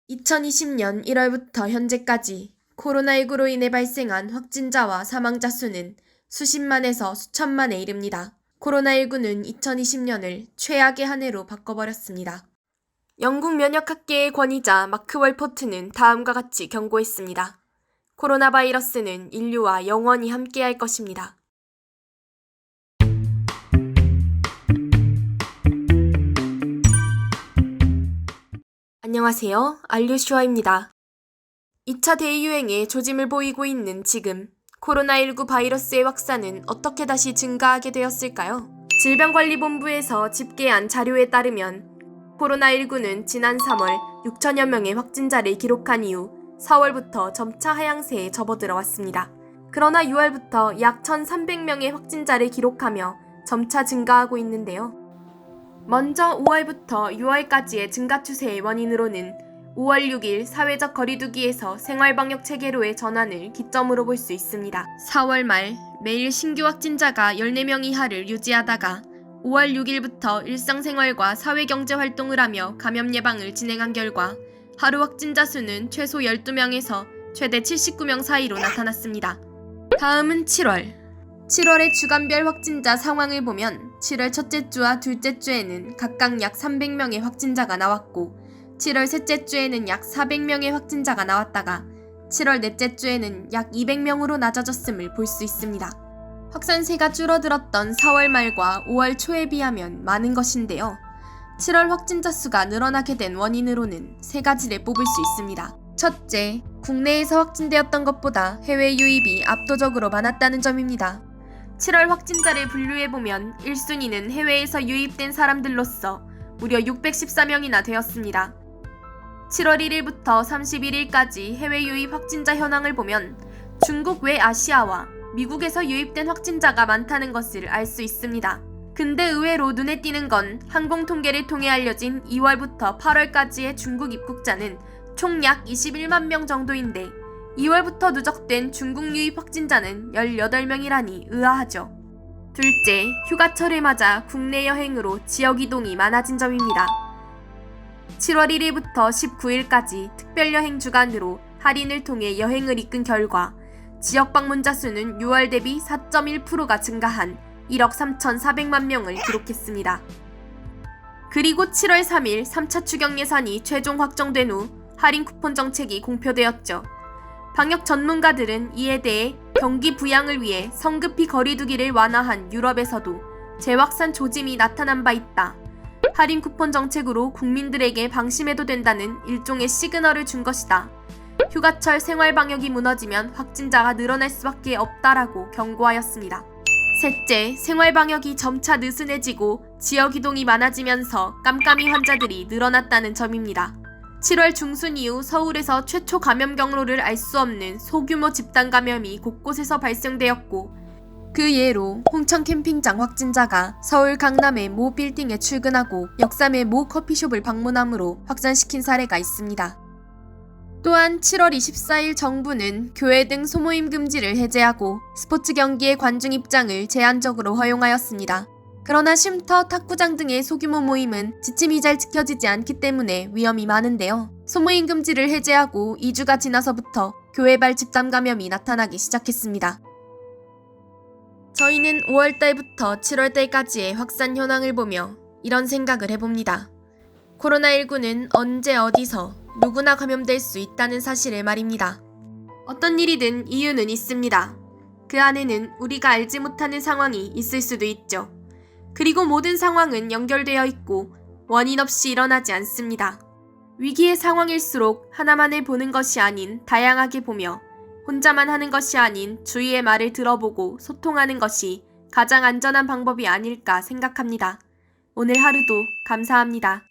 2020년 1월부터 현재까지 코로나19로 인해 발생한 확진자와 사망자 수는 수십만에서 수천만에 이릅니다. 코로나19는 2020년을 최악의 한 해로 바꿔버렸습니다. 영국 면역학계의 권위자 마크 월포트는 다음과 같이 경고했습니다. 코로나 바이러스는 인류와 영원히 함께할 것입니다. 안녕하세요. 알류슈아입니다. 2차 대유행에 조짐을 보이고 있는 지금 코로나19 바이러스의 확산은 어떻게 다시 증가하게 되었을까요? 질병관리본부에서 집계한 자료에 따르면 코로나19는 지난 3월 6천여 명의 확진자를 기록한 이후 4월부터 점차 하향세에 접어들어 왔습니다. 그러나 6월부터 약 1,300명의 확진자를 기록하며 점차 증가하고 있는데요. 먼저 5월부터 6월까지의 증가 추세의 원인으로는 5월 6일 사회적 거리두기에서 생활방역 체계로의 전환을 기점으로 볼 수 있습니다. 4월 말 매일 신규 확진자가 14명 이하를 유지하다가 5월 6일부터 일상생활과 사회경제활동을 하며 감염 예방을 진행한 결과 하루 확진자 수는 최소 12명에서 최대 79명 사이로 나타났습니다. 다음은 7월의 주간별 확진자 상황을 보면 7월 첫째 주와 둘째 주에는 각각 약 300명의 확진자가 나왔고 7월 셋째 주에는 약 400명의 확진자가 나왔다가 7월 넷째 주에는 약 200명으로 낮아졌음을 볼 수 있습니다. 확산세가 줄어들었던 4월 말과 5월 초에 비하면 많은 것인데요. 7월 확진자 수가 늘어나게 된 원인으로는 세 가지를 뽑을 수 있습니다. 첫째, 국내에서 확진되었던 것보다 해외 유입이 압도적으로 많았다는 점입니다. 7월 확진자를 분류해보면 1순위는 해외에서 유입된 사람들로서 무려 614명이나 되었습니다. 7월 1일부터 31일까지 해외 유입 확진자 현황을 보면 중국 외 아시아와 미국에서 유입된 확진자가 많다는 것을 알 수 있습니다. 근데 의외로 눈에 띄는 건 항공 통계를 통해 알려진 2월부터 8월까지의 중국 입국자는 총 약 21만 명 정도인데 2월부터 누적된 중국 유입 확진자는 18명이라니 의아하죠. 둘째, 휴가철을 맞아 국내 여행으로 지역 이동이 많아진 점입니다. 7월 1일부터 19일까지 특별여행 주간으로 할인을 통해 여행을 이끈 결과 지역 방문자 수는 6월 대비 4.1%가 증가한 1억 3,400만 명을 기록했습니다. 그리고 7월 3일 3차 추경 예산이 최종 확정된 후 할인 쿠폰 정책이 공표되었죠. 방역 전문가들은 이에 대해 경기 부양을 위해 성급히 거리두기를 완화한 유럽에서도 재확산 조짐이 나타난 바 있다. 할인 쿠폰 정책으로 국민들에게 방심해도 된다는 일종의 시그널을 준 것이다. 휴가철 생활 방역이 무너지면 확진자가 늘어날 수밖에 없다라고 경고하였습니다. 셋째, 생활 방역이 점차 느슨해지고 지역 이동이 많아지면서 깜깜이 환자들이 늘어났다는 점입니다. 7월 중순 이후 서울에서 최초 감염 경로를 알 수 없는 소규모 집단 감염이 곳곳에서 발생되었고 그 예로 홍천 캠핑장 확진자가 서울 강남의 모 빌딩에 출근하고 역삼의 모 커피숍을 방문함으로 확산시킨 사례가 있습니다. 또한 7월 24일 정부는 교회 등 소모임 금지를 해제하고 스포츠 경기의 관중 입장을 제한적으로 허용하였습니다. 그러나 쉼터, 탁구장 등의 소규모 모임은 지침이 잘 지켜지지 않기 때문에 위험이 많은데요. 소모임 금지를 해제하고 2주가 지나서부터 교회발 집단 감염이 나타나기 시작했습니다. 저희는 5월달부터 7월달까지의 확산 현황을 보며 이런 생각을 해봅니다. 코로나19는 언제 어디서 누구나 감염될 수 있다는 사실을 말입니다. 어떤 일이든 이유는 있습니다. 그 안에는 우리가 알지 못하는 상황이 있을 수도 있죠. 그리고 모든 상황은 연결되어 있고 원인 없이 일어나지 않습니다. 위기의 상황일수록 하나만을 보는 것이 아닌 다양하게 보며 혼자만 하는 것이 아닌 주위의 말을 들어보고 소통하는 것이 가장 안전한 방법이 아닐까 생각합니다. 오늘 하루도 감사합니다.